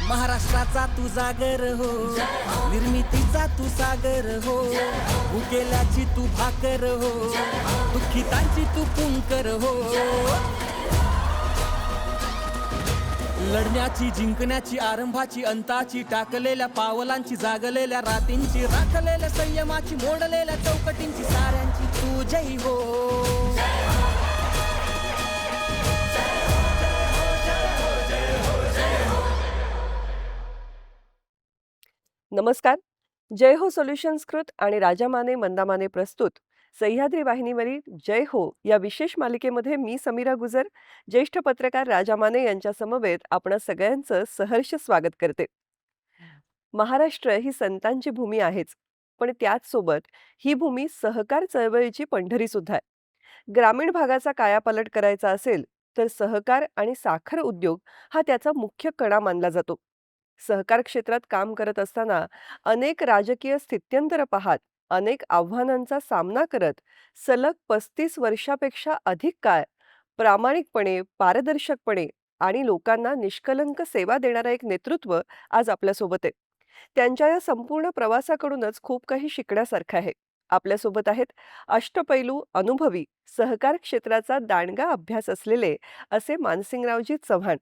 महाराष्ट्राचा तू जागर हो, निर्मितीचा तू सागर हो, उकेल्याची तू भाकर हो, दुःखितांची तू पुंकर हो. लढण्याची, जिंकण्याची, आरंभाची, अंताची, टाकलेल्या पावलांची, जागलेल्या रातींची, राखलेल्या संयमाची, मोडलेल्या चौकटींची, साऱ्यांची तू जय हो. नमस्कार. जय हो सोल्युशन्सकृत आणि राजा माने मंदा माने प्रस्तुत सह्याद्री वाहिनीवरील जय हो या विशेष मालिकेमध्ये मी समीरा गुजर, ज्येष्ठ पत्रकार राजा माने यांच्या समवेत आपणा सगळ्यांचं सहर्ष स्वागत करते. महाराष्ट्र ही संतांची भूमी आहेच, पण त्याच सोबत ही भूमी सहकार चळवळीची पंढरी सुद्धा आहे. ग्रामीण भागाचा कायापालट करायचा असेल तर सहकार आणि साखर उद्योग हा त्याचा मुख्य कणा मानला जातो. सहकार क्षेत्रात काम करत असताना अनेक राजकीय स्थित्यंतर पाहत, अनेक आव्हानांचा सामना करत सलग 35 वर्षापेक्षा अधिक काळ प्रामाणिकपणे, पारदर्शकपणे आणि लोकांना निष्कलंक सेवा देणारं एक नेतृत्व आज आपल्यासोबत आहे. त्यांच्या या संपूर्ण प्रवासाकडूनच खूप काही शिकण्यासारखं आहे. आपल्यासोबत आहेत अष्टपैलू, अनुभवी, सहकार क्षेत्राचा दांडगा अभ्यास असलेले असे मानसिंगरावजी चव्हाण.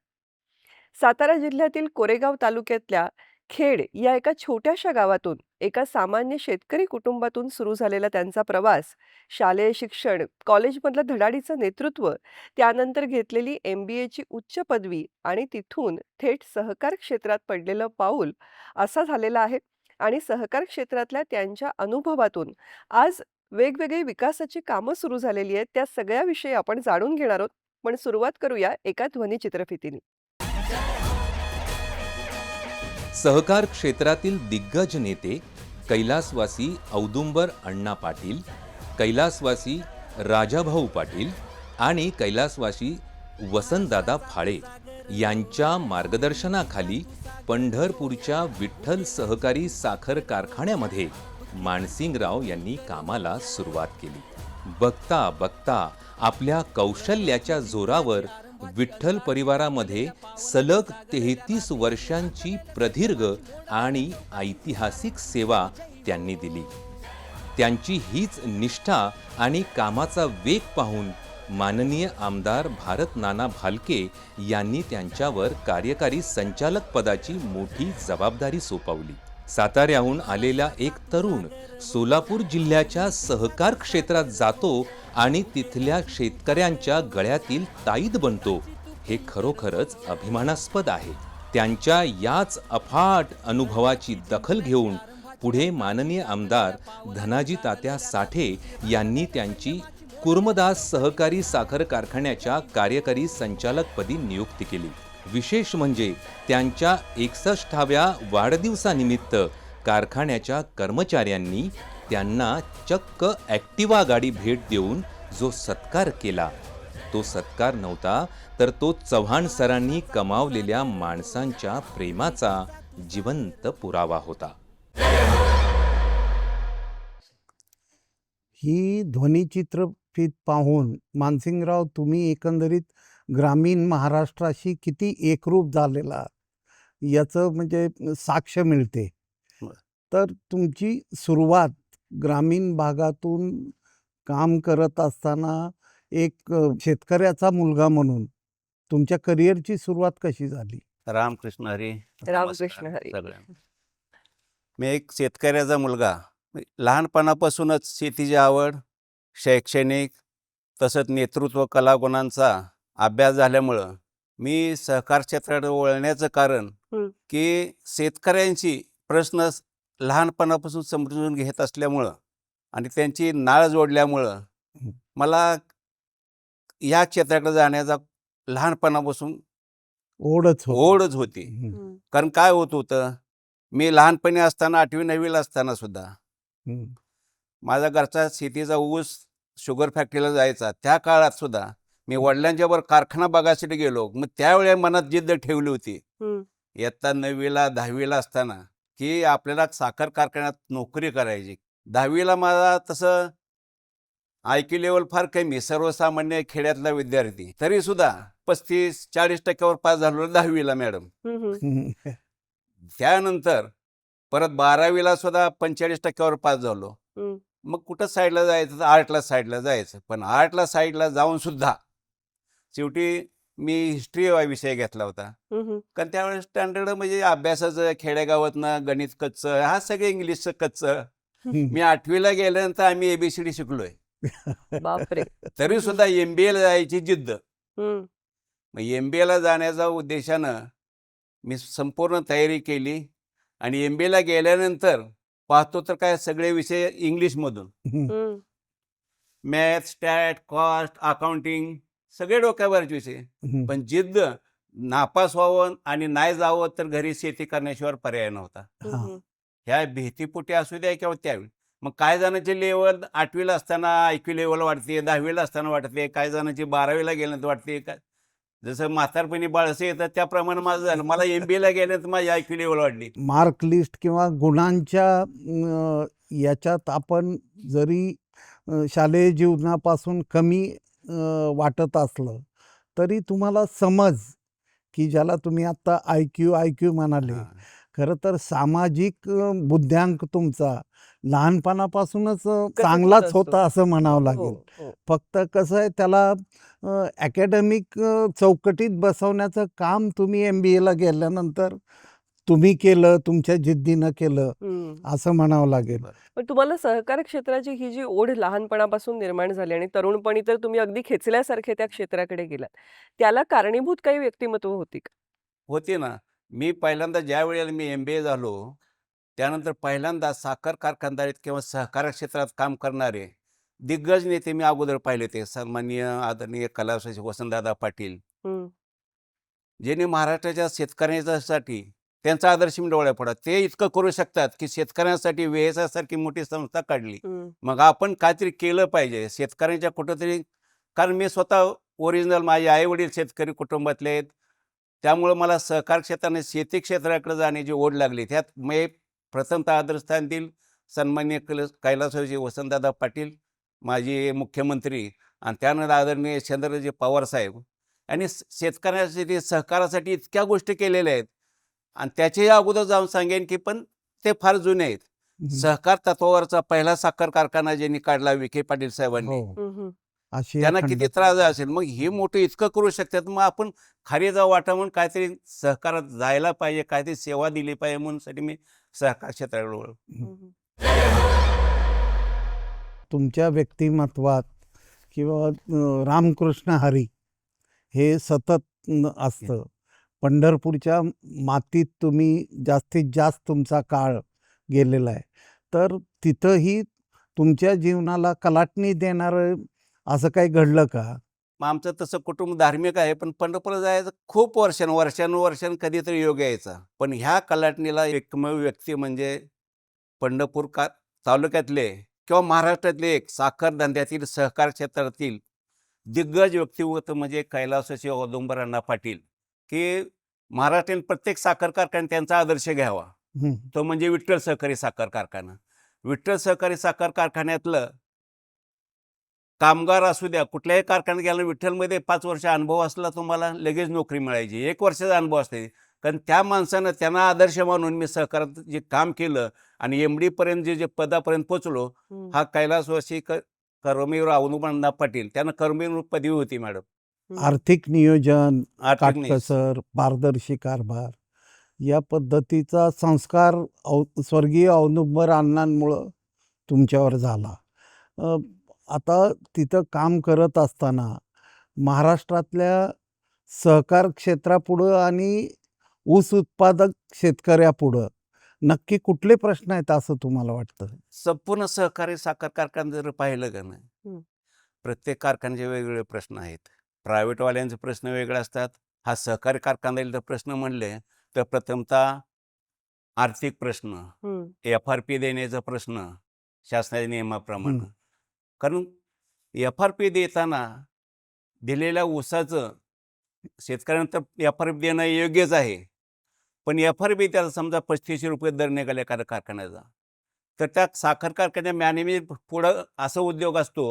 सातारा जिल्ह्यातील कोरेगाव तालुक्यातल्या खेड या एका छोट्याशा गावातून, एका सामान्य शेतकरी कुटुंबातून सुरू झालेला त्यांचा प्रवास, शालेय शिक्षण, कॉलेजमधलं धडाडीचं नेतृत्व, त्यानंतर घेतलेली MBAची उच्च पदवी आणि तिथून थेट सहकार क्षेत्रात पडलेलं पाऊल असा झालेला आहे. आणि सहकार क्षेत्रातल्या त्यांच्या अनुभवातून आज वेगवेगळी विकासाची कामं सुरू झालेली आहेत. त्या सगळ्याविषयी आपण जाणून घेणार आहोत. पण सुरुवात करूया एका ध्वनिचित्रफितीने. सहकार क्षेत्रातील दिग्गज नेते कैलासवासी औदुंबर अण्णा पाटील, कैलासवासी राजाभाऊ पाटील आणि कैलासवासी वसंतदादा फाळे यांच्या मार्गदर्शनाखाली पंढरपूरच्या विठ्ठल सहकारी साखर कारखान्यामध्ये मानसिंगराव यांनी कामाला सुरुवात केली. बघता बघता आपल्या कौशल्याच्या जोरावर विठ्ठल परिवारामध्ये सलग 33 वर्षांची प्रदीर्घ आणि ऐतिहासिक सेवा त्यांनी दिली. त्यांची हीच निष्ठा आणि कामाचा वेग पाहून माननीय आमदार भारत नाना भालके यांनी त्यांच्यावर कार्यकारी संचालक पदाची मोठी जबाबदारी सोपवली. साताऱ्याहून आलेला एक तरुण सोलापूर जिल्ह्याच्या सहकार क्षेत्रात जातो आणि तिथल्या शेतकऱ्यांच्या गळ्यातील ताईत बनतो, हे खरोखरच अभिमानास्पद आहे. त्यांच्या याच अफाट अनुभवाची दखल घेऊन पुढे माननीय आमदार धनाजी तात्या साठे यांनी त्यांची कुर्मदास सहकारी साखर कारखान्याच्या कार्यकारी संचालकपदी नियुक्ती केली. विशेष म्हणजे त्यांच्या 61व्या वाढदिवसानिमित्त कारखान्याच्या कर्मचाऱ्यांनी त्यांना चक्क ॲक्टिवा गाडी भेट देऊन जो सत्कार केला, तो सत्कार नव्हता तर तो चव्हाण सरांनी कमावलेल्या माणसांच्या प्रेमाचा जिवंत पुरावा होता. ही ध्वनिचित्रफित पाहून मानसिंगराव, तुम्ही एकंदरीत ग्रामीण महाराष्ट्राशी किती एकरूप झालेला याचं म्हणजे साक्ष मिळते. तर तुमची सुरुवात ग्रामीण भागातून काम करत असताना एक शेतकऱ्याचा मुलगा म्हणून तुमच्या करिअरची सुरुवात कशी झाली? रामकृष्ण हरी. रामकृष्ण हरी. सगळ्यांना. मी एक शेतकऱ्याचा मुलगा. लहानपणापासूनच शेतीची आवड, शैक्षणिक तसंच नेतृत्व कलागुणांचा अभ्यास झाल्यामुळं मी सहकार क्षेत्राकडे वळण्याचं कारण की शेतकऱ्यांची प्रश्न लहानपणापासून समजून घेत असल्यामुळं आणि त्यांची नाळ जोडल्यामुळं मला या क्षेत्राकडे जाण्याचा लहानपणापासून ओढच होती. कारण काय होत होतं, मी लहानपणी असताना 8वी 9वीला असताना सुद्धा माझा घरचा शेतीचा ऊस शुगर फॅक्टरीला जायचा. त्या काळात सुद्धा मी वडिलांच्या बरोबर कारखाना बघायसाठी गेलो. मग त्यावेळी मनात जिद्द ठेवली होती. हं. इयत्ता 9वीला 10वीला असताना की आपल्याला साखर कारखान्यात नोकरी करायची. 10वीला माझा तसं IQ लेवल फार कमी, सर्वसामान्य खेड्यातला विद्यार्थी. तरीसुद्धा 35-40% पास झालो 10वीला मॅडम. हं, हं. हं. त्यानंतर परत 12वीला सुद्धा 45% पास झालो. हं. मग कुठं साईडला जायचं तर आर्टला साईडला जायचं. पण आर्टला साईडला जाऊन सुद्धा शेवटी मी हिस्ट्री हा विषय घेतला होता. हं, हं. कारण त्यावेळेस स्टँडर्ड म्हणजे अभ्यासाचं खेडेगावातनं गणित कच्चं, हा सगळं इंग्लिशचं कच्चं. मी 8वीला गेल्यानंतर आम्ही ABCD शिकलोय. बापरे! तरी सुद्धा MBAला जायची जिद्द. हं. मग MBAला जाण्याच्या उद्देशानं मी संपूर्ण तयारी केली आणि MBAला गेल्यानंतर पाहतो तर काय सगळे विषय इंग्लिशमधून. हं. मॅथ, स्टॅट, कॉस्ट, अकाउंटिंग सगळे डोक्यावरचे विषय. हं. पण जिद्द नापास व्हावं आणि नाही जावं तर घरी शेती करण्याशिवाय पर्याय नव्हता. हं, हां. हं. ह्या भीतीपोटी असू द्या किंवा त्यावेळी. मग काही जणांची लेवल 8वीला असताना IQ लेवल वाढते, 10वीला असताना वाटते, काही जणांची 12वीला गेल्यानंतर वाटते. काय जसं म्हातारपणी बाळसे येतात त्याप्रमाणे माझं झालं. मला MBAला गेल्यानंतर माझी IQ लेवल वाढली. मार्क लिस्ट किंवा गुणांच्या याच्यात आपण जरी शालेय जीवनापासून कमी वाटत असलं तरी तुम्हाला समज की ज्याला तुम्ही आत्ता IQ म्हणाले, हां. खरं तर सामाजिक बुद्ध्यांक तुमचा लहानपणापासूनच विकसित चांगलाच होत होता असतो. असं म्हणावं हो, लागेल. हो. फक्त कसं आहे त्याला अकॅडमिक चौकटीत बसवण्याचं काम तुम्ही MBAला गेल्यानंतर तुम्ही केलं, तुमच्या जिद्दीनं केलं हं. असं म्हणावं लागेल. पण तुम्हाला सहकार क्षेत्राची ही जी ओढ लहानपणापासून निर्माण झाली आणि तरुणपणी तर तुम्ही अगदी खेचल्यासारखे त्या क्षेत्राकडे गेलात. त्याला कारणीभूत काही व्यक्तिमत्व होती का? होते ना. मी पहिल्यांदा ज्या वेळेला मी MBA झालो, त्यानंतर पहिल्यांदा साखर कारखानदारीत किंवा सहकार क्षेत्रात काम करणारे दिग्गज नेते मी अगोदर पाहिले होते. सन्माननीय आदरणीय कलावंत वसंतदादा पाटील, हं. ज्यांनी महाराष्ट्राच्या शेतकऱ्यांसाठी त्यांचा आदर्श मी डोळ्यात पडला. ते इतकं करू शकतात की शेतकऱ्यांसाठी सारखी मोठी संस्था काढली. हं. मग आपण काहीतरी केलं पाहिजे शेतकऱ्यांच्या कुठंतरी. कारण मी स्वतः ओरिजिनल माझे आईवडील शेतकरी कुटुंबातले आहेत. त्यामुळं मला सहकार क्षेत्राने शेती क्षेत्राकडे जाण्याची ओढ लागली. त्यात मी प्रथमतः आदरस्थान देईल सन्माननीय कैलासवासी वसंतदादा पाटील, माजी मुख्यमंत्री, आणि त्यानंतर आदरणीय चंद्रजी पवारसाहेब यांनी शेतकऱ्यांसाठी सहकारासाठी इतक्या गोष्टी केलेल्या आहेत. आणि त्याच्याही अगोदर जाऊन सांगेन की पण ते फार जुने आहेत. सहकार तत्वावरचा पहिला साखर कारखाना ज्यांनी काढला विखे पाटील साहेबांनी, हो. हं, हं. आशिया त्यांना किती खंडात त्रास झाला असेल. मग हे मोठं इतकं करू शकतात, मग आपण खारीचा वाटा म्हणून काहीतरी सहकारात जायला पाहिजे, काहीतरी सेवा दिली पाहिजे म्हणून साठी मी सहकार क्षेत्राकडे वळलो. हं, हं. तुमच्या व्यक्तिमत्वात किंवा रामकृष्ण हरी हे सतत असतं. पंढरपूरच्या मातीत तुम्ही जास्तीत जास्त तुमचा काळ गेलेला आहे. तर तिथंही तुमच्या जीवनाला कलाटणी देणारं असं काही घडलं का? मग आमचं तसं कुटुंब धार्मिक आहे, पण पंढरपूरला जायचं खूप वर्षानुवर्षानं कधीतरी योग यायचा. पण ह्या कलाटणीला एकमेव व्यक्ती म्हणजे पंढरपूर तालुक्यातले किंवा महाराष्ट्रातले एक साखर धंद्यातील सहकार क्षेत्रातील दिग्गज व्यक्तिमत्व म्हणजे कैलासवासी औदुंबर अण्णा पाटील, की महाराष्ट्रातील प्रत्येक साखर कारखान्याने त्यांचा आदर्श घ्यावा. हं. तो म्हणजे विठ्ठल सहकारी साखर कारखाना. विठ्ठल सहकारी साखर कारखान्यातलं कामगार असू द्या, कुठल्याही कारखान्यात गेला विठ्ठलमध्ये 5 वर्ष अनुभव असला तुम्हाला लगेच नोकरी मिळायची. 1 वर्षाचा अनुभव असते. कारण त्या माणसानं त्यांना आदर्श मानून मी सहकारात जे काम केलं आणि MD पर्यंत जे पदापर्यंत पोचलो, हं. हा कैलासवासी कर्मवीर औदुंबर अण्णा पाटील. त्यांना कर्मवीर पदवी होती मॅडम. हं. आर्थिक नियोजन, आर्थिक नाही. काटकसर, पारदर्शी कारभार या पद्धतीचा संस्कार स्वर्गीय औदुंबर अण्णांमुळं तुमच्यावर झाला. आता तिथं काम करत असताना महाराष्ट्रातल्या सहकार क्षेत्रापुढं आणि ऊस उत्पादक शेतकऱ्यापुढं नक्की कुठले प्रश्न आहेत असं तुम्हाला वाटतं? संपूर्ण सहकारी साखर कारखाना जर पाहिलं का नाही, हं. प्रत्येक कारखान्याचे वेगवेगळे प्रश्न आहेत. प्रायव्हेटवाल्यांचे प्रश्न वेगळे असतात. हा सहकारी कारखान्याचा प्रश्न म्हणले तर प्रथमतः आर्थिक प्रश्न, हं. FRP देण्याचा प्रश्न, शासनाच्या नियमाप्रमाणे. हं. कारण FRP देताना दिलेल्या ऊसाचं शेतकऱ्यांना FRP देणं योग्यच आहे. पण FRP त्याला समजा ₹35 दर निघाला एखाद्या कारखान्याचा, तर त्या साखर कारखान्याच्या मॅनेजमेंट पुढं असा उद्योग असतो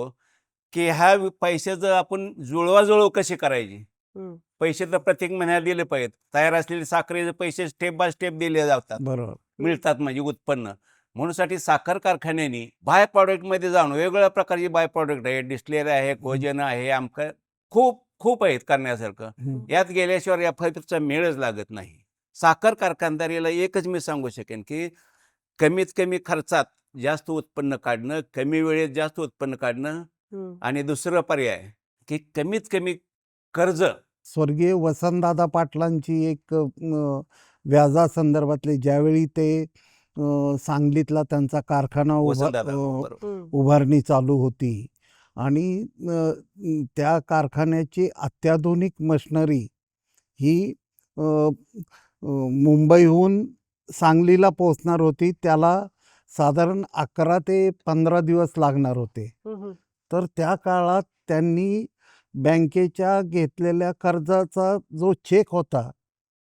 की ह्या पैशाचं आपण जुळवाजुळव कशी करायची. हं. पैसे तर प्रत्येक महिन्याला दिले पाहिजेत. तयार असलेले साखरेचे पैसे स्टेप बाय स्टेप दिले जातात, बरोबर. मिळतात म्हणजे उत्पन्न. म्हणूनसाठी साखर कारखान्यांनी बाय प्रॉडक्टमध्ये जाऊन वेगवेगळ्या प्रकारची बाय प्रॉडक्ट आहे, डिस्टिलरी आहे, कोजन आहे, आमकं खूप खूप आहेत करण्यासारखं. हं. यात गेल्याशिवाय FRPचा मेळच लागत नाही. साखर कारखानदारीला एकच मी सांगू शकेन की कमीत कमी खर्चात जास्त उत्पन्न काढणं, कमी वेळेत जास्त उत्पन्न काढणं, हं. आणि दुसरं पर्याय की कमीत कमी कर्ज. स्वर्गीय वसंतदादा पाटलांची एक व्याजासंदर्भातले ज्यावेळी ते सांगलीतला त्यांचा कारखाना वसंतदादा, बरोबर. हं. उभारणी चालू होती आणि त्या कारखान्याची अत्याधुनिक मशिनरी ही अ, अ, मुंबईहून सांगलीला पोहोचणार होती. त्याला साधारण 11 ते 15 दिवस लागणार होते. हं, हं. तर त्या काळात त्यांनी बँकेच्या घेतलेल्या कर्जाचा जो चेक होता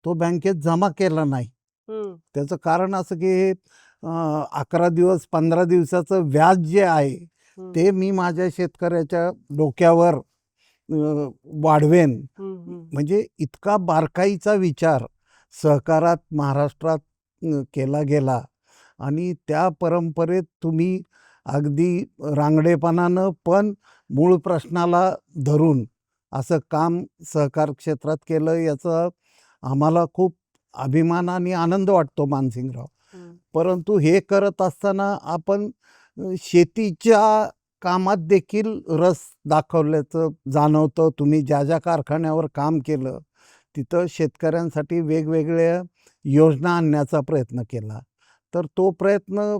तो बँकेत जमा केला नाही. हं. त्याचं कारण असं की हे 11 दिवस 15 दिवसाचं व्याज जे आहे हं. ते मी माझ्या शेतकऱ्याच्या डोक्यावर वाढवेन. हं, हं. म्हणजे इतका बारकाईचा विचार सहकारात महाराष्ट्रात केला गेला आणि त्या परंपरेत तुम्ही अगदी रांगडेपणानं पण मूळ प्रश्नाला धरून असं काम सहकार क्षेत्रात केलं, याचा आम्हाला खूप अभिमान आणि आनंद वाटतो मानसिंगराव. हं. परंतु हे करत असताना आपण शेतीच्या कामात देखील रस दाखवल्याचं जाणवतं. तुम्ही ज्या ज्या कारखान्यावर काम केलं तिथं शेतकऱ्यांसाठी वेगवेगळ्या योजना आणण्याचा प्रयत्न केला. तर तो प्रयत्न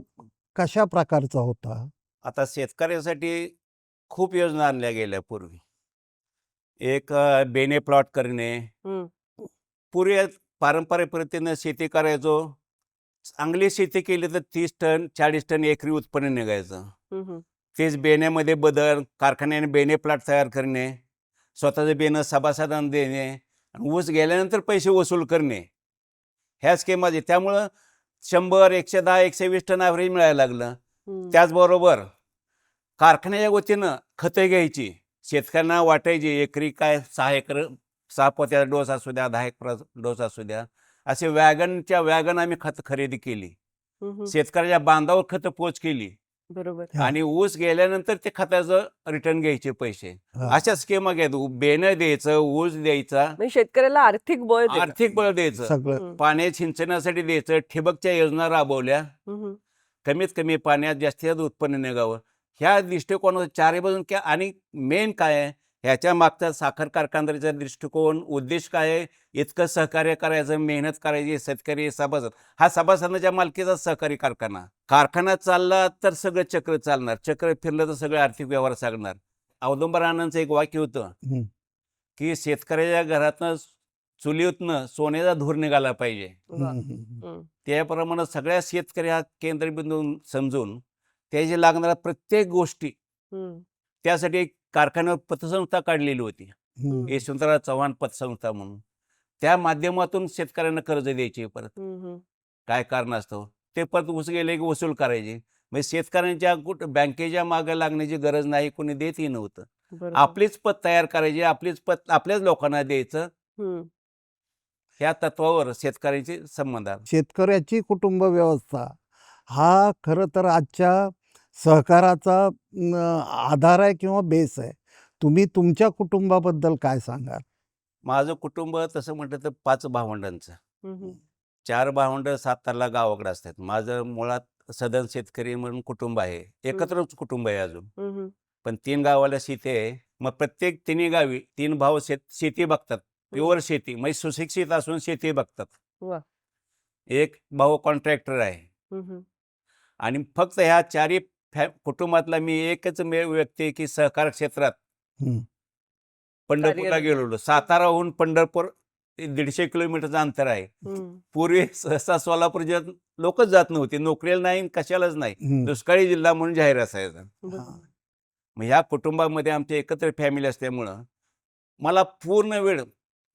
कशा प्रकारचा होता? आता शेतकऱ्यासाठी खूप योजना आणल्या गेल्या पूर्वी. एक बेने प्लॉट करणे. हं. पूर्वी पारंपरिक पद्धतीनं शेती करायचो. चांगली शेती केली तर 30 टन 40 टन एकरी उत्पन्न निघायचं. हं, हं. तेच बेण्यामध्ये बदल, कारखान्याने बेने प्लॉट तयार करणे, स्वतःचं बेनं सभासदांना देणे आणि ऊस गेल्यानंतर पैसे वसूल करणे, ह्या स्कीममध्ये. त्यामुळं 100, 110, 120 टन ॲव्हरेज मिळायला लागलं. हं. त्याचबरोबर कारखान्याच्या वतीनं खतं घ्यायची, शेतकऱ्यांना वाटायची. एकरी काय 6 एकर 6 पोत्याचा डोस असू द्या, 10 एकर डोस असू द्या, असे वॅगन आम्ही खतं खरेदी केली. हं, हं. शेतकऱ्याच्या बांधावर खतं पोच केली बरोबर. हां. आणि ऊस गेल्यानंतर ते खताचं रिटर्न घ्यायचे पैसे. हां. अशा स्कीमा घ्यायचं. बेनं द्यायचं, ऊस द्यायचा, म्हणजे शेतकऱ्याला आर्थिक बळ देणं. आर्थिक बळ द्यायचं, सगळं हं. पाणी सिंचनासाठी द्यायचं, ठिबकच्या योजना राबवल्या. हं, हं. कमीत कमी पाण्यात जास्तीत उत्पन्न निघावं ह्या दृष्टिकोनावर चारी बाजून क्या. आणि मेन काय आहे ह्याच्या मागचा साखर कारखानदारीचा दृष्टिकोन, उद्देश काय आहे? इतकं सहकार्य करायचं, मेहनत करायची. शेतकरी सभासद, हा सभासदांच्या मालकीचा सहकारी कारखाना चालला तर सगळं चक्र चालणार, चक्र फिरलं तर सगळे आर्थिक व्यवहार चालणार. औदुंबर अण्णांचं एक वाक्य होतं हं. की शेतकऱ्याच्या घरातनं चुलीतनं सोन्याचा धूर निघाला पाहिजे. वा. हं, हं, हं. हं. त्याप्रमाणे सगळ्या शेतकरी हा केंद्रबिंदू समजून त्याची लागणाऱ्या प्रत्येक गोष्टी, हं. त्यासाठी एक कारखान्यावर पतसंस्था काढलेली होती, हं. यशवंतराव चव्हाण पतसंस्था म्हणून. त्या माध्यमातून शेतकऱ्यांना कर्ज द्यायचे. परत हं, हं. काय कारणास्तव ते परत ऊस गेले की वसूल करायचे. म्हणजे शेतकऱ्यांच्या कुठं बँकेच्या मागे लागण्याची गरज नाही, कोणी देतही नव्हतं. बरोबर. आपलीच पत तयार करायची, आपलीच पत आपल्याच लोकांना द्यायचं. हं. ह्या तत्वावर शेतकऱ्यांचे संबंध आहे. शेतकऱ्याची कुटुंब व्यवस्था हा खरं तर आजच्या सहकाराचा आधार आहे किंवा बेस आहे. तुम्ही तुमच्या कुटुंबाबद्दल काय सांगाल? माझं कुटुंब तसं म्हटलं तर 5 भावंडांचं. हं, हं. 4 भावंडं सातारला गावाकडे असतात. माझं मुळात सदन शेतकरी म्हणून कुटुंब आहे. एकत्रच कुटुंब आहे अजून. हं, हं. पण 3 गावाला शेती आहे. मग प्रत्येक तिन्ही गावी 3 भाऊ शेती बघतात. प्युअर शेती म्हणजे सुशिक्षित असून शेती बघतात. वा. एक भाऊ कॉन्ट्रॅक्टर आहे. हं, हं. आणि फक्त ह्या 4ही कुटुंबातला मी एकच व्यक्ती आहे की सहकार क्षेत्रात हं. पंढरपूरला कार्यरत. गेलेलो. साताराहून पंढरपूर ते 150 किलोमीटरचं अंतर आहे. हं. पूर्वी सहसा सोलापूर जिल्ह्यात लोकच जात नव्हते, नोकरीला नाही कशालाच नाही. हं. दुष्काळी जिल्हा म्हणून जाहीर असायचा. बरोबर. मग ह्या कुटुंबामध्ये आमची एकत्र फॅमिली असल्यामुळं मला पूर्ण वेळ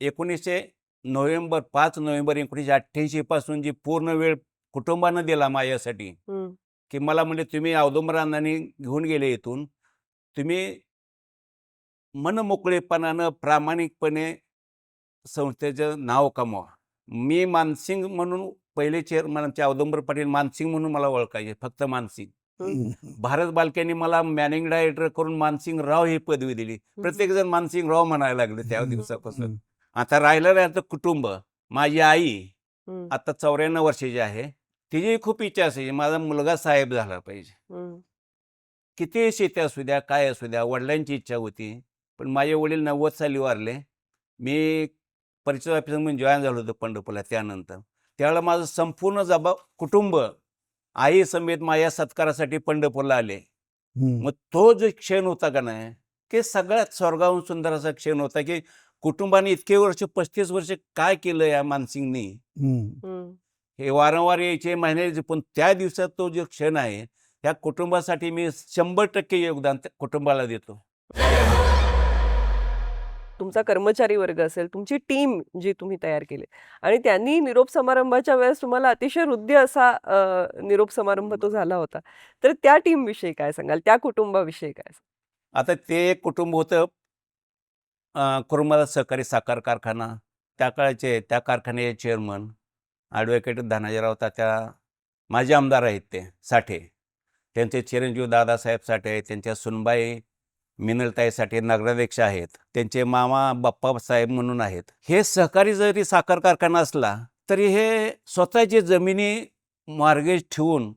5 नोव्हेंबर 1988 पासून जी पूर्ण वेळ कुटुंबानं दिला माझ्यासाठी, हं. की मला म्हणजे तुम्ही औदुंबर अण्णांनी घेऊन गेले इथून, तुम्ही मनमोकळेपणानं प्रामाणिकपणे संस्थेचं नाव कमवा. मी मानसिंग म्हणून पहिले चेअरमन आमचे औदुंबर पाटील मानसिंग म्हणून मला ओळखायचे, फक्त मानसिंग. हं. भारत बालकेंनी मला मॅनेजिंग डायरेक्टर करून मानसिंग राव ही पदवी दिली. प्रत्येकजण मानसिंग राव म्हणायला लागले त्या दिवसापासून. हं. आता राहिलं राहिलं कुटुंब. माझी आई हं. आता 94 वर्षाची आहे. तिची खूप इच्छा असायची माझा मुलगा साहेब झाला पाहिजे. हं. किती शेती असू द्या, काय असू द्या, वडिलांची इच्छा होती. पण माझे वडील 90 साली वारले. मी परिचय ऑफिसर म्हणून जॉईन झालो होतो पंढरपूरला त्यानंतर. त्यावेळेला माझं संपूर्ण कुटुंब आई समेत माझ्या सत्कारासाठी पंढरपूरला आले. हं. मग तो जो क्षण होता का नाही, की सगळ्यात स्वर्गाहून सुंदर असा क्षण होता, की कुटुंबाने इतके वर्ष 35 वर्ष काय केलं या मानसिंगनी, हं. हं. हे वारंवार यायचे महिन्याचे. पण त्या दिवसात तो जो क्षण आहे, त्या कुटुंबासाठी मी 100% योगदान त्या कुटुंबाला देतो. तुमचा कर्मचारी वर्ग असेल, तुमची टीम जी तुम्ही तयार केली आणि त्यांनी निरोप समारंभाच्या वेळेस तुम्हाला अतिशय हृद्य असा निरोप समारंभ तो झाला होता. तर त्या टीमविषयी काय सांगाल? त्या कुटुंबाविषयी काय सांगाल? आता ते एक कुटुंब होतं कुरुंबाला सहकारी साखर कारखाना. त्या काळचे त्या कारखान्याचे चेअरमन ॲडव्होकेट धनाजीराव तात्या माजी आमदार आहेत ते साठे. त्यांचे चिरंजीव दादासाहेब साठे आहेत. त्यांच्या सुनबाई मिनलताई साठे नगराध्यक्ष आहेत. त्यांचे मामा बाप्पासाहेब म्हणून आहेत. हे सहकारी जरी साखर कारखाना असला तरी हे स्वतःची जमिनी मॉर्गेज ठेवून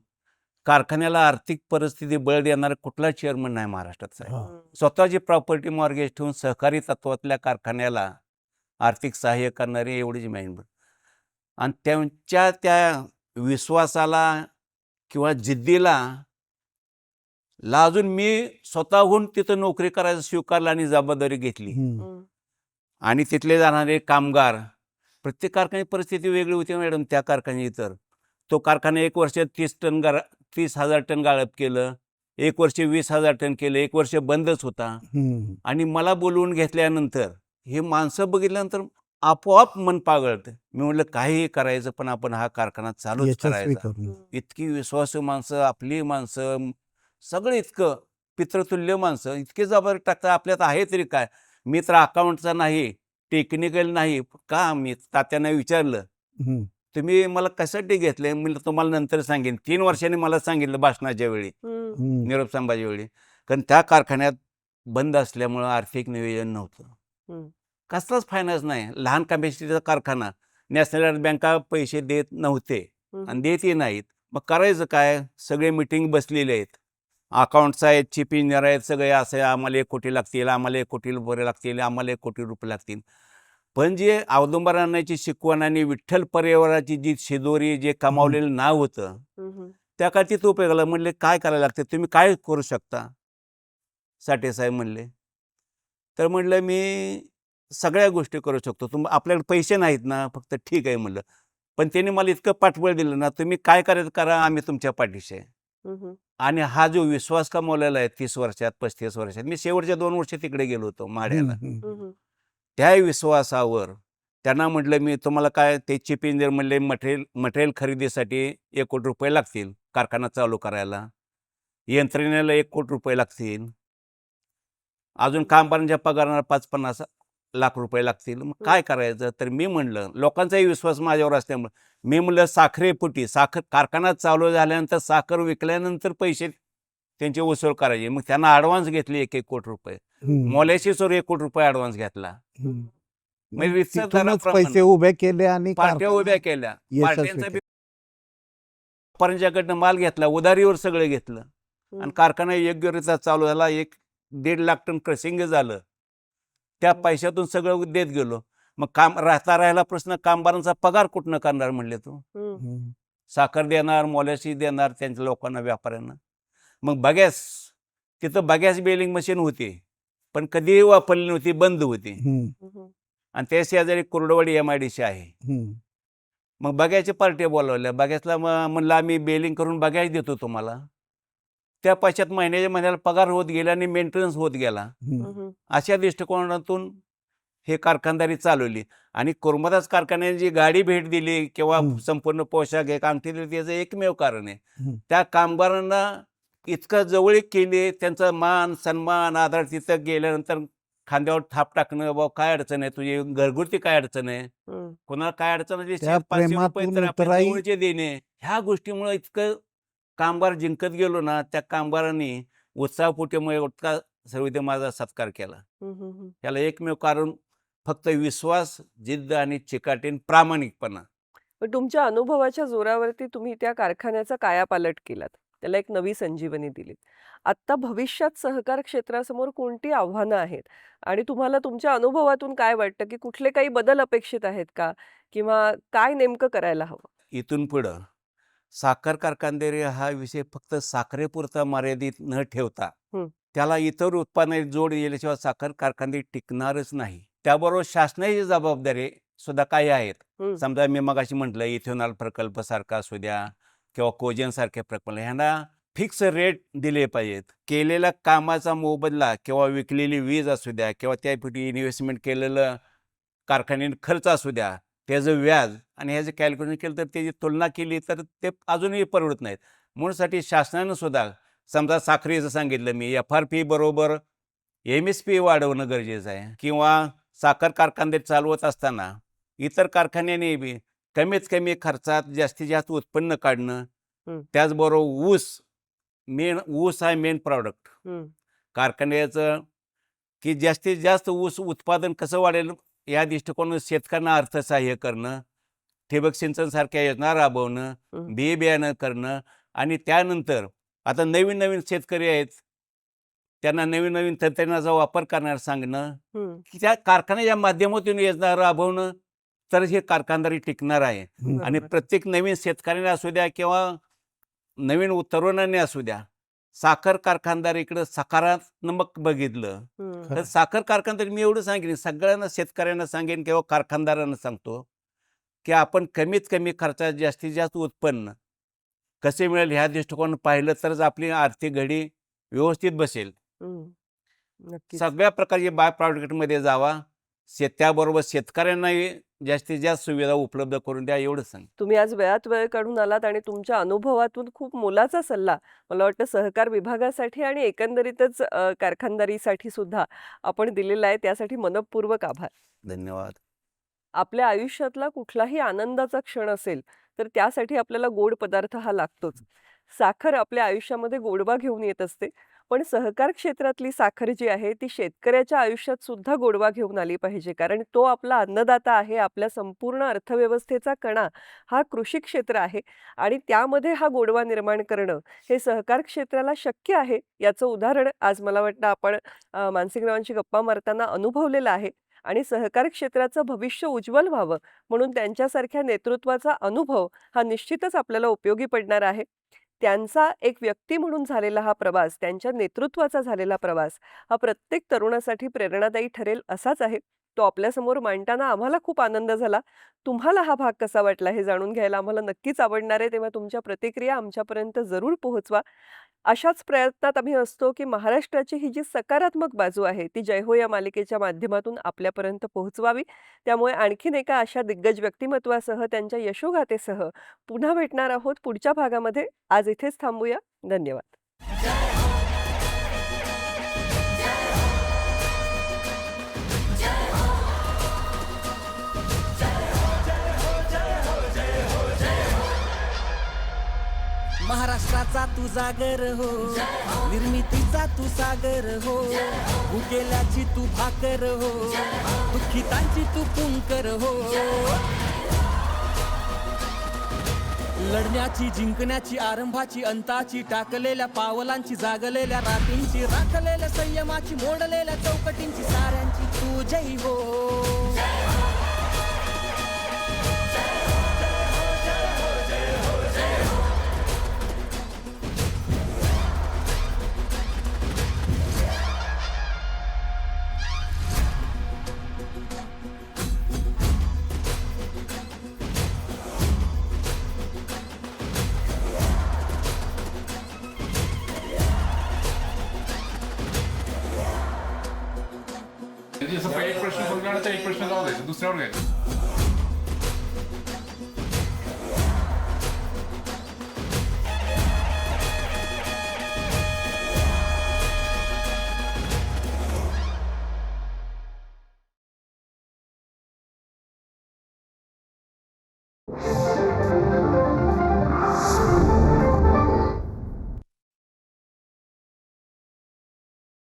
कारखान्याला आर्थिक परिस्थिती बळ देणारा कुठला चेअरमन नाही महाराष्ट्रात साहेब. हां. स्वतःची प्रॉपर्टी मॉर्गेज ठेवून सहकारी तत्वातल्या कारखान्याला आर्थिक सहाय्य करणारी एवढीच मेंबर. आणि त्यांच्या त्या विश्वासाला किंवा जिद्दीला लाजून मी स्वतःहून तिथं नोकरी करायचं स्वीकारलं आणि जबाबदारी घेतली. हं. हं. आणि तिथले जाणारे कामगार, प्रत्येक कारखान्याची परिस्थिती वेगळी होती मॅडम. त्या कारखान्याची तर तो कारखाना 1 वर्ष 30,000 टन गाळप केलं, 1 वर्ष 20,000 टन केलं, 1 वर्ष बंदच होता. हं. आणि मला बोलवून घेतल्यानंतर हे माणसं बघितल्यानंतर आपोआप मन पागळतं. मी म्हटलं काहीही करायचं पण आपण हा कारखाना चालूच यशस्वी करायचा. करून. इतकी विश्वासू माणसं, आपली माणसं, सगळं इतकं पितृतुल्य माणसं, इतके जबाबदारी टाकतात. आपल्यात आहे तरी काय. मी तर अकाउंटचा नाही, टेक्निकल नाही. का मी तात्यांना विचारलं, हं. तुम्ही मला कशासाठी घेतले? म्हणलं तुम्हाला नंतर सांगेन. 3 वर्षांनी मला सांगितलं भाषणाच्या वेळी, हं. हं. निरोप संभाजी वेळी. कारण त्या कारखान्यात बंद असल्यामुळं आर्थिक नियोजन नव्हतं. हं. कसलाच फायनान्स नाही. लहान कॅपॅसिटीचा कारखाना. नॅशनल बँका पैसे देत नव्हते हं. आणि देतही नाहीत. मग करायचं काय? सगळे मीटिंग बसलेले आहेत. अकाउंट्स आहेत, चीफ इंजिनियर आहेत, सगळे असे आम्हाला 1 कोटी लागतील, आम्हाला 1 कोटी रुपये लागतील, आम्हाला 1 कोटी रुपये लागतील. पण जे औदुंबर अण्णांची शिकवण आणि विठ्ठल परिवाराची जी शिदोरी जे कमावलेलं नाव होतं, हं. हं. त्या काळात तिथं उपयोगाला. म्हणले काय करायला लागते, तुम्ही काय करू शकता? साठे साहेब म्हणले. तर म्हणलं मी सगळ्या गोष्टी करू शकतो. आपल्याकडे पैसे नाहीत ना, फक्त ठीक आहे म्हणलं. पण त्यांनी मला इतकं पाठबळ दिलं ना, तुम्ही काय करायचं करा, आम्ही तुमच्या पाठीशी आहे. हं. हं. आणि हा जो विश्वास कमावलेला आहे 30 वर्षात 35 वर्षात, मी शेवटच्या 2 वर्ष तिकडे गेलो होतो माढ्याला. हं. हं. हं. त्या विश्वासावर त्यांना म्हटलं मी तुम्हाला काय ते चीफ इंजिनियर म्हणले मटेरियल खरेदीसाठी 1 कोटी रुपये लागतील कारखाना चालू करायला, यंत्रणेला 1 कोटी रुपये लागतील, अजून कामगारांच्या पगाराला 5-50 लाख रुपये लागतील. मग काय करायचं? तर मी म्हणलं लोकांचाही विश्वास माझ्यावर असल्यामुळे मी म्हणलं साखरेपोटी साखर कारखाना चालू झाल्यानंतर साखर विकल्यानंतर पैसे त्यांचे वसूल करायचे. मग त्यांना ॲडव्हान्स घेतले 1-1 कोटी रुपये. हं. मोलॅसिसवर 1 कोटी रुपये ॲडव्हान्स घेतला. हं. म्हणजे रितसर तिथूनच दराप्रमाणे पैसे उभे केले आणि पार्ट्या कारखाना उभ्या केल्या. यशस्वी पार्ट्यांचा केलं. व्यापाऱ्यांच्याकडनं माल घेतला, उधारीवर सगळं घेतलं हं. आणि कारखाना योग्यरित्या चालू झाला. 1-1.5 लाख टन क्रशिंग झालं. त्या पैशातून सगळं देत गेलो. मग राहिला प्रश्न, कामगारांचा पगार कुठनं करणार म्हणले तू? हं. हं. साखर देणार, मोलॅसिस देणार त्यांच्या लोकांना, व्यापाऱ्यांना. मग तिथं बगॅस बेलिंग मशीन होती, पण कधीही वापरली नव्हती, बंद होती. हं. हं. आणि त्या शेजारी कुर्डवाडी MIDC आहे. हं. मग बघायची पार्टी बोलावल्या. बघायला म्हणलं आम्ही बेलिंग करून बघायला देतो तुम्हाला. त्या पैशात महिन्याला पगार होत गेला आणि मेंटेनन्स होत गेला. हं. अशा दृष्टिकोनातून हे कारखानदारी चालवली आणि कुर्मदास कारखान्याने जी गाडी भेट दिली किंवा हं. संपूर्ण पोशाख एक अंगठी दिली त्याचं एकमेव कारण आहे. हं. त्या कामगारांना इतकं जवळीक केली, त्यांचा मान सन्मान आदर तिथं गेल्यानंतर खांद्यावर थाप टाकणं, बाबा काय अडचण आहे तुझी, घरगुती काय अडचण आहे, हं. कोणाला काय अडचण आहे, त्या 500 रुपये प्रेमातून तर आपल्या उतराई- जवळचे देणे, ह्या गोष्टीमुळे इतकं कामगार जिंकत गेलो ना, त्या कामगारांनी उत्साहपोटीमुळे इतका सर्वते माझा सत्कार केला. हं, हं, हं. याला एकमेव कारण फक्त विश्वास, जिद्द आणि चिकाटी, प्रामाणिकपणा. पण तुमच्या अनुभवाच्या जोरावरती तुम्ही त्या कारखान्याचा कायापालट केलात. त्याला एक नवी संजीवनी दिलीत. आत्ता भविष्यात सहकार क्षेत्रासमोर कोणती आव्हानं आहेत? आणि तुम्हाला तुमच्या अनुभवातून काय वाटतं, की कुठले काही बदल अपेक्षित आहेत का? किंवा काय नेमकं करायला हवं? इथून पुढं साखर कारखानदारी हा विषय फक्त साखरेपुरता मर्यादित न ठेवता हं. त्याला इतर उत्पादनाची जोड दिल्याशिवाय साखर कारखानदारी टिकणारच नाही. त्याबरोबर शासनाची जबाबदारी सुद्धा काही आहेत. हं. समजा मी मगाशी म्हटलं इथेनॉल प्रकल्प सारखा असू द्या किंवा कोजन सारखे प्रकल्प, ह्यांना फिक्स रेट दिले पाहिजेत. केलेल्या कामाचा मोबदला किंवा विकलेली वीज असू द्या किंवा त्यापैकी इन्व्हेस्टमेंट केलेलं कारखान्याने खर्च असू द्या, त्याचं व्याज आणि ह्याचं कॅल्क्युलेशन केलं तर त्याची तुलना केली तर ते अजूनही परवडत नाहीत. म्हणूनसाठी शासनानं सुद्धा समजा साखरेचं सांगितलं मी, FRP बरोबर MSP वाढवणं गरजेचं आहे किंवा साखर कारखानदारी चालवत असताना इतर कारखान्याने बी कमीत कमी खर्चात जास्तीत जास्त उत्पन्न काढणं. हं. त्याचबरोबर ऊस आहे मेन प्रॉडक्ट हं. कारखान्याचं, की जास्तीत जास्त ऊस उत्पादन कसं वाढेल या दृष्टिकोनातून शेतकऱ्यांना अर्थसहाय्य करणं, ठिबक सिंचनसारख्या योजना राबवणं, हं. बी बियाणं करणं आणि त्यानंतर आता नवीन शेतकरी आहेत, त्यांना नवीन तंत्रज्ञानाचा वापर करण्यास सांगणं, हं. की त्या कारखान्याच्या माध्यमातून योजना राबवणं, तर हे कारखानदारी टिकणार आहे. हं. आणि बरोबर. प्रत्येक नवीन शेतकऱ्याने असू द्या किंवा नवीन तरुणांनी असू द्या, साखर कारखानदारीकडे सकारात्मक बघितलं हं. तर साखर कारखानदारी मी एवढं सांगेन, सगळ्यांना शेतकऱ्यांना सांगेन किंवा कारखानदारांना सांगतो की आपण कमीत कमी खर्चात जास्तीत जास्त उत्पन्न कसे मिळेल ह्या दृष्टिकोनातून पाहिलं तरच आपली आर्थिक घडी व्यवस्थित बसेल. हं. नक्कीच. सगळ्या प्रकारचे बाय प्रॉडक्टमध्ये जावा, त्याबरोबर शेतकऱ्यांनाही जास्तीत जास्त सुविधा उपलब्ध करून द्या, एवढंच सांग. तुम्ही आज वेळात वेळ काढून आलात आणि तुमच्या अनुभवातून खूप मोलाचा सल्ला मला वाटतं सहकार विभागासाठी आणि एकंदरीतच कारखानदारीसाठी सुद्धा आपण दिलेला आहे. त्यासाठी मनःपूर्वक आभार. धन्यवाद. आपल्या आयुष्यातला कुठलाही आनंदाचा क्षण असेल तर त्यासाठी आपल्याला गोड पदार्थ हा लागतोच. साखर आपल्या आयुष्यामध्ये गोडवा घेऊन येत असते. पण सहकार क्षेत्रातली साखर जी आहे ती शेतकऱ्याच्या आयुष्यात सुद्धा गोडवा घेऊन आली पाहिजे. कारण तो आपला अन्नदाता आहे. आपल्या संपूर्ण अर्थव्यवस्थेचा कणा हा कृषी क्षेत्र आहे आणि त्यामध्ये हा गोडवा निर्माण करणं हे सहकार क्षेत्राला शक्य आहे. याचं उदाहरण आज मला वाटतं आपण मानसिंगरावांशी गप्पा मारताना अनुभवलेलं आहे. आणि सहकार क्षेत्राचं भविष्य उज्ज्वल व्हावं म्हणून त्यांच्यासारख्या नेतृत्वाचा अनुभव हा निश्चितच आपल्याला उपयोगी पडणार आहे. त्यांचा एक व्यक्ती म्हणून झालेला हा प्रवास, त्यांच्या नेतृत्वाचा झालेला प्रवास हा प्रत्येक तरुणासाठी प्रेरणादायी ठरेल असाच आहे. तो आपल्यासमोर मांडताना आम्हाला खूप आनंद झाला. तुम्हाला हा भाग कसा वाटला हे जाणून घ्यायला आम्हाला नक्कीच आवडणार आहे. तेव्हा तुमच्या प्रतिक्रिया आमच्यापर्यंत जरूर पोहोचवा. अशाच प्रयत्नात आम्ही असतो की महाराष्ट्राची ही जी सकारात्मक बाजू आहे ती जय हो या मालिकेच्या माध्यमातून आपल्यापर्यंत पोहोचवावी. त्यामुळे आणखीन एका अशा दिग्गज व्यक्तिमत्वासह त्यांच्या यशोगाथेसह पुन्हा भेटणार आहोत पुढच्या भागामध्ये. आज इथेच थांबूया. धन्यवाद. महाराष्ट्राचा तू जागर हो, निर्मितीचा तू सागर हो, भुकेल्याची तू भाकर हो, दुःखितांची तू पुंकर हो. लढण्याची, जिंकण्याची, आरंभाची, अंताची, टाकलेल्या पावलांची, जागलेल्या रातींची, राखलेल्या संयमाची, मोडलेल्या चौकटींची, साऱ्यांची तू जय हो. म्हणजे जसं एक प्रश्न बघला तर एक प्रश्न जाऊ द्यायचा, दुसऱ्यावर घ्यायचा.